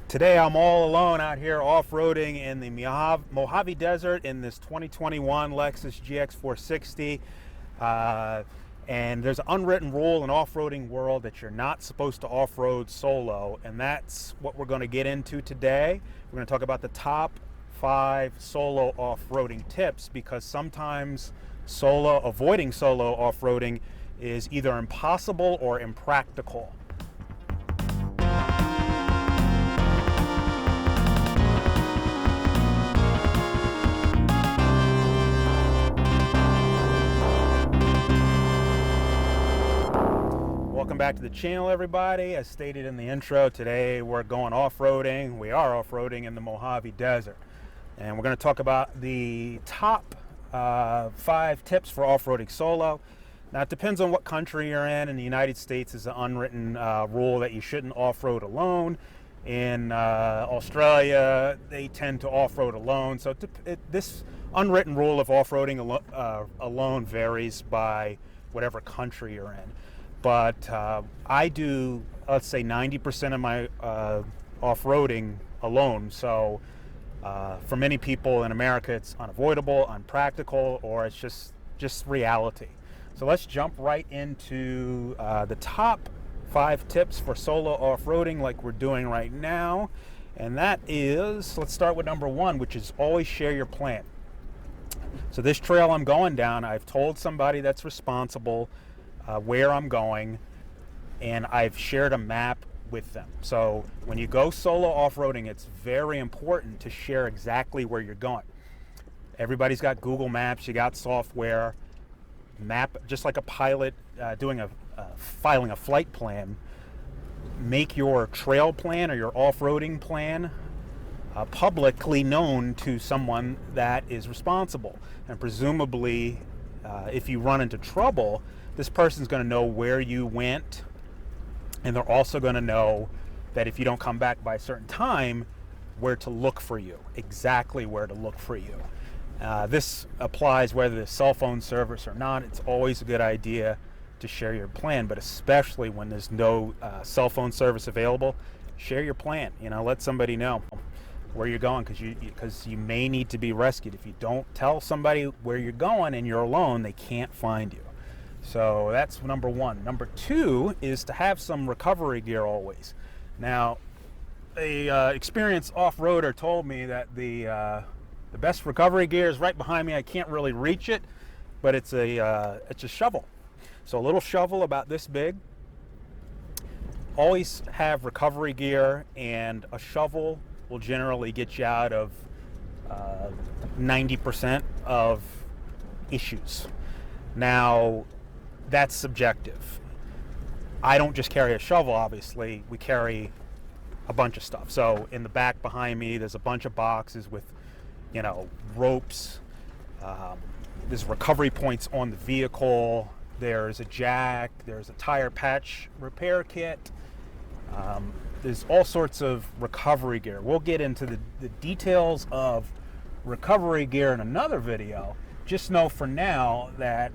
Today I'm all alone out here off-roading in the Mojave Desert in this 2021 Lexus GX460. And there's an unwritten rule in off-roading world that you're not supposed to off-road solo, and that's what we're going to get into today. We're going to talk about the top 5 solo off-roading tips, because sometimes avoiding solo off-roading is either impossible or impractical. Welcome back to the channel, everybody. As stated in the intro, today we're going off-roading. We are off-roading in the Mojave Desert. And we're going to talk about the top 5 tips for off-roading solo. Now, it depends on what country you're in. In the United States, is an unwritten rule that you shouldn't off-road alone. In Australia, they tend to off-road alone. So this unwritten rule of off-roading alone varies by whatever country you're in. But I do, let's say, 90% of my off-roading alone. So for many people in America, it's unavoidable, unpractical, or it's just reality. So let's jump right into the top 5 tips for solo off-roading like we're doing right now. And that is, let's start with number 1, which is always share your plan. So this trail I'm going down, I've told somebody that's responsible where I'm going, and I've shared a map with them. So when you go solo off-roading, it's very important to share exactly where you're going. Everybody's got Google Maps, you got software, map, just like a pilot filing a flight plan. Make your trail plan or your off-roading plan publicly known to someone that is responsible. And presumably, if you run into trouble, this person's going to know where you went, and they're also going to know that if you don't come back by a certain time, where to look for you, exactly where to look for you. This applies whether there's cell phone service or not. It's always a good idea to share your plan, but especially when there's no cell phone service available, share your plan. Let somebody know where you're going, because you may need to be rescued. If you don't tell somebody where you're going and you're alone, they can't find you. So that's number 1. Number 2 is to have some recovery gear always. Now, a experienced off-roader told me that the best recovery gear is right behind me. I can't really reach it, but it's a shovel. So a little shovel about this big. Always have recovery gear, and a shovel will generally get you out of 90% of issues. Now, that's subjective. I don't just carry a shovel, obviously. We carry a bunch of stuff. So in the back behind me, there's a bunch of boxes with, ropes. There's recovery points on the vehicle. There's a jack. There's a tire patch repair kit. There's all sorts of recovery gear. We'll get into the details of recovery gear in another video. Just know for now that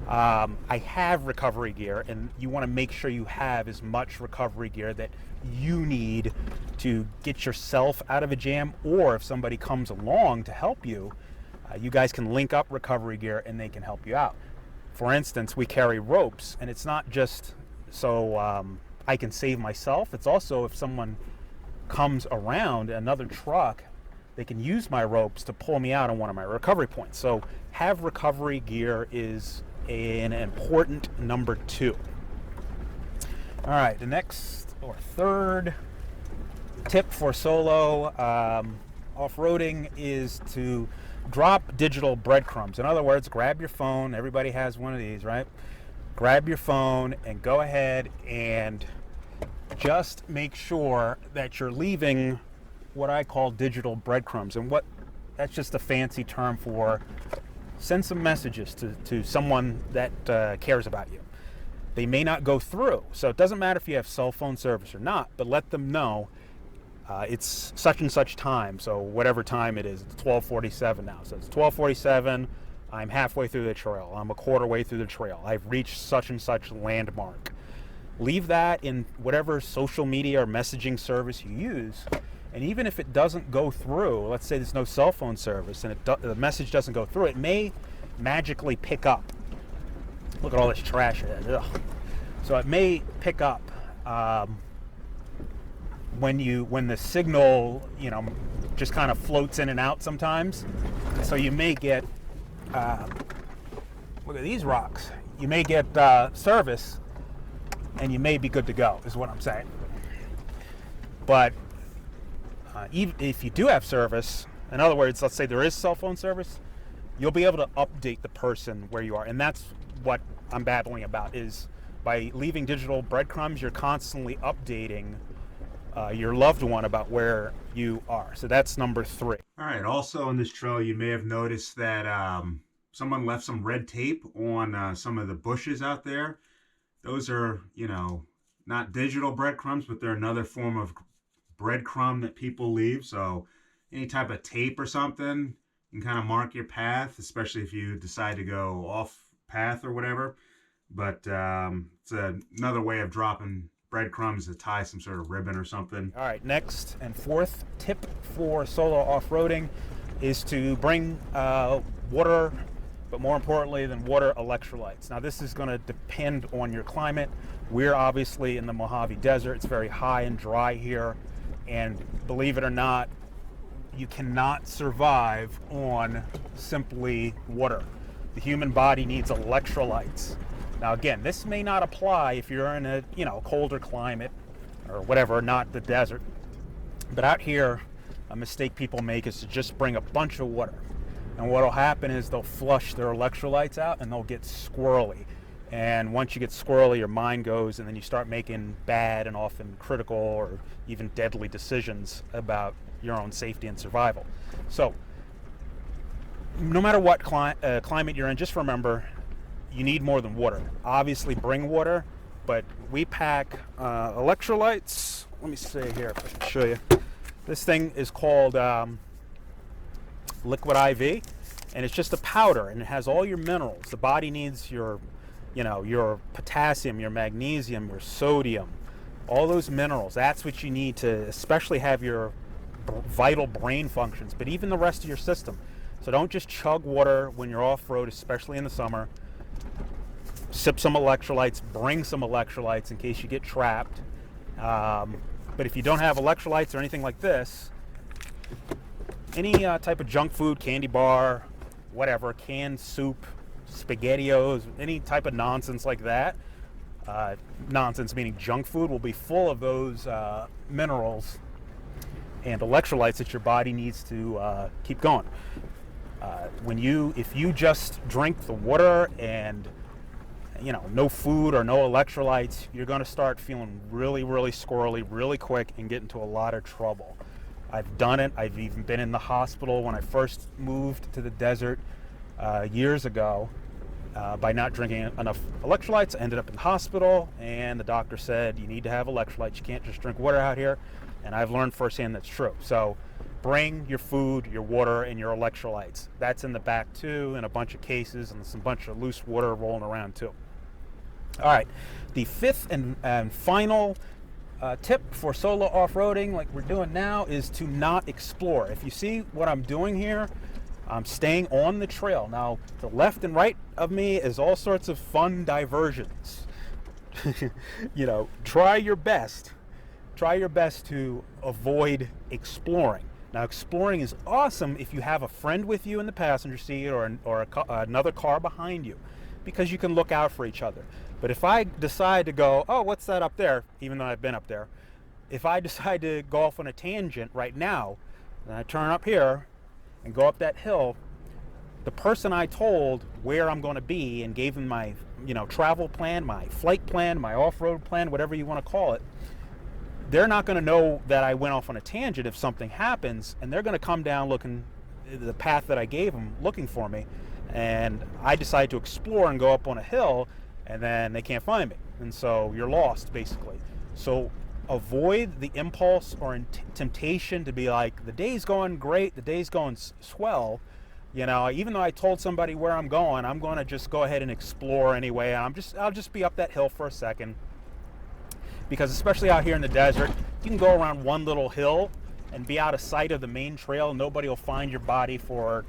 I have recovery gear, and you want to make sure you have as much recovery gear that you need to get yourself out of a jam, or if somebody comes along to help you, you guys can link up recovery gear and they can help you out. For instance, we carry ropes, and it's not just so I can save myself. It's also if someone comes around, another truck, they can use my ropes to pull me out on one of my recovery points. So have recovery gear is an important number 2. All right, the next or third tip for solo off-roading is to drop digital breadcrumbs. In other words, grab your phone. Everybody has one of these, right? Grab your phone and go ahead and just make sure that you're leaving what I call digital breadcrumbs. And that's just a fancy term for send some messages to someone that cares about you. They may not go through, so it doesn't matter if you have cell phone service or not, but let them know it's such and such time. So whatever time it is, it's 12:47 now. So it's 12:47. I'm halfway through the trail. I'm a quarter way through the trail. I've reached such and such landmark. Leave that in whatever social media or messaging service you use. And even if it doesn't go through, let's say there's no cell phone service and the message doesn't go through, it may magically pick up. Look at all this trash here. Ugh. So it may pick up when the signal, just kind of floats in and out sometimes. So you may get, look at these rocks. You may get service, and you may be good to go, is what I'm saying. But even if you do have service, in other words, let's say there is cell phone service, you'll be able to update the person where you are. And that's what I'm babbling about, is by leaving digital breadcrumbs, you're constantly updating your loved one about where you are. So that's number 3. All right, also on this trail, you may have noticed that someone left some red tape on some of the bushes out there. Those are, not digital breadcrumbs, but they're another form of breadcrumb that people leave. So any type of tape or something can kind of mark your path, especially if you decide to go off path or whatever. But it's another way of dropping breadcrumbs to tie some sort of ribbon or something. All right, next and 4th tip for solo off-roading is to bring water, but more importantly than water, electrolytes. Now this is going to depend on your climate. We're obviously in the Mojave Desert. It's very high and dry here, and believe it or not, you cannot survive on simply water. The human body needs electrolytes. Now again, this may not apply if you're in a colder climate or whatever, not the desert. But out here, a mistake people make is to just bring a bunch of water. And what'll happen is they'll flush their electrolytes out and they'll get squirrely. And once you get squirrely, your mind goes, and then you start making bad and often critical or even deadly decisions about your own safety and survival. So no matter what climate you're in, just remember, you need more than water. Obviously bring water, but we pack electrolytes. Let me see here if I can show you. This thing is called Liquid IV, and it's just a powder, and it has all your minerals. The body needs your potassium, your magnesium, your sodium, all those minerals. That's what you need to especially have your vital brain functions, but even the rest of your system. So don't just chug water when you're off-road, especially in the summer. Sip some electrolytes, bring some electrolytes in case you get trapped. But if you don't have electrolytes or anything like this, any type of junk food, candy bar, whatever, canned soup, SpaghettiOs, any type of nonsense like that, nonsense meaning junk food, will be full of those minerals and electrolytes that your body needs to keep going. If you just drink the water and no food or no electrolytes, you're going to start feeling really, really squirrely really quick and get into a lot of trouble. I've done it. I've even been in the hospital when I first moved to the desert years ago by not drinking enough electrolytes. I ended up in the hospital, and the doctor said, you need to have electrolytes. You can't just drink water out here. And I've learned firsthand that's true. So bring your food, your water, and your electrolytes. That's in the back too, in a bunch of cases, and there's a bunch of loose water rolling around too. All right, the 5th and final tip for solo off-roading, like we're doing now, is to not explore. If you see what I'm doing here, I'm staying on the trail. Now, the left and right of me is all sorts of fun diversions. Try your best to avoid exploring. Now, exploring is awesome if you have a friend with you in the passenger seat or another car behind you, because you can look out for each other. But if I decide to go, oh, what's that up there, even though I've been up there, if I decide to go off on a tangent right now, and I turn up here and go up that hill, the person I told where I'm going to be and gave them my travel plan, my flight plan, my off-road plan, whatever you want to call it, they're not going to know that I went off on a tangent if something happens, and they're going to come down looking the path that I gave them, looking for me, and I decide to explore and go up on a hill, and then they can't find me, and so you're lost basically. So avoid the impulse or temptation to be like, the day's going great, the day's going swell, even though I told somebody where I'm going to just go ahead and explore anyway, and I'll just be up that hill for a second, because especially out here in the desert, you can go around one little hill and be out of sight of the main trail. Nobody will find your body for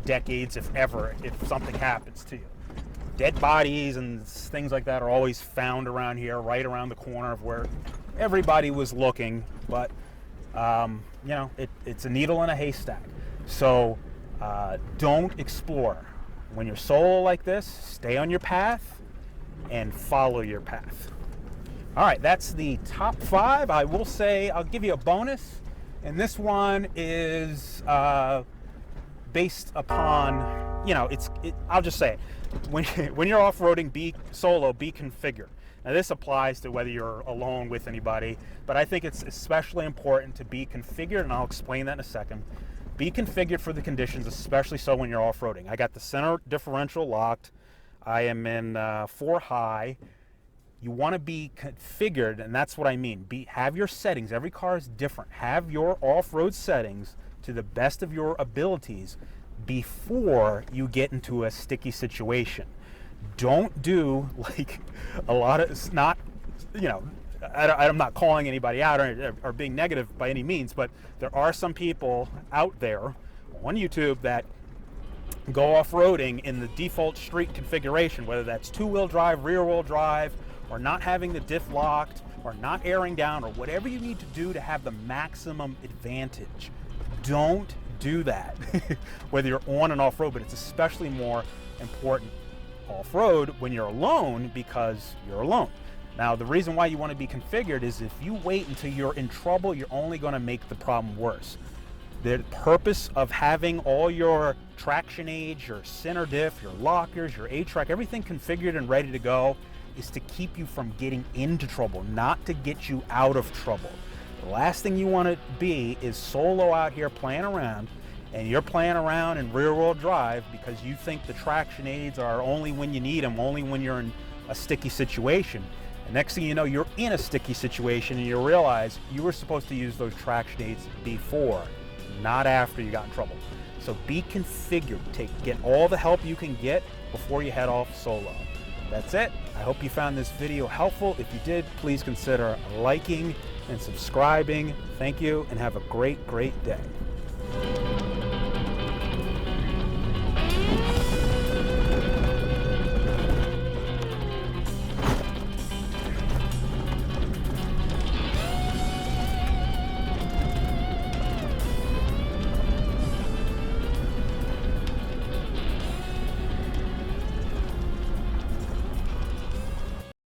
decades, if ever, if something happens to you. Dead bodies and things like that are always found around here, right around the corner of where everybody was looking. But you know, it's a needle in a haystack. So don't explore. When you're solo like this, stay on your path and follow your path. All right, that's the top 5. I will say, I'll give you a bonus, and this one is based upon, you know, I'll just say it. When you're off-roading, be solo, be configured. Now this applies to whether you're alone with anybody, but I think it's especially important to be configured, and I'll explain that in a second. Be configured for the conditions, especially so when you're off-roading. I got the center differential locked. I am in 4 high. You want to be configured, and that's what I mean. Have your settings. Every car is different. Have your off-road settings to the best of your abilities before you get into a sticky situation. Don't do like a lot of, it's not, you know, I'm not calling anybody out or being negative by any means, but there are some people out there on YouTube that go off-roading in the default street configuration, whether that's 2-wheel drive, rear-wheel drive, or not having the diff locked, or not airing down, or whatever you need to do to have the maximum advantage. Don't do that, whether you're on and off-road, but it's especially more important off-road when you're alone, because you're alone. Now, the reason why you want to be configured is if you wait until you're in trouble, you're only going to make the problem worse. The purpose of having all your traction aids, your center diff, your lockers, your A-track, everything configured and ready to go is to keep you from getting into trouble, not to get you out of trouble. The last thing you want to be is solo out here playing around, and you're playing around in rear-wheel drive because you think the traction aids are only when you need them, only when you're in a sticky situation. And next thing you know, you're in a sticky situation and you realize you were supposed to use those traction aids before, not after you got in trouble. So be configured. Get all the help you can get before you head off solo. That's it. I hope you found this video helpful. If you did, please consider liking and subscribing. Thank you, and have a great, great day.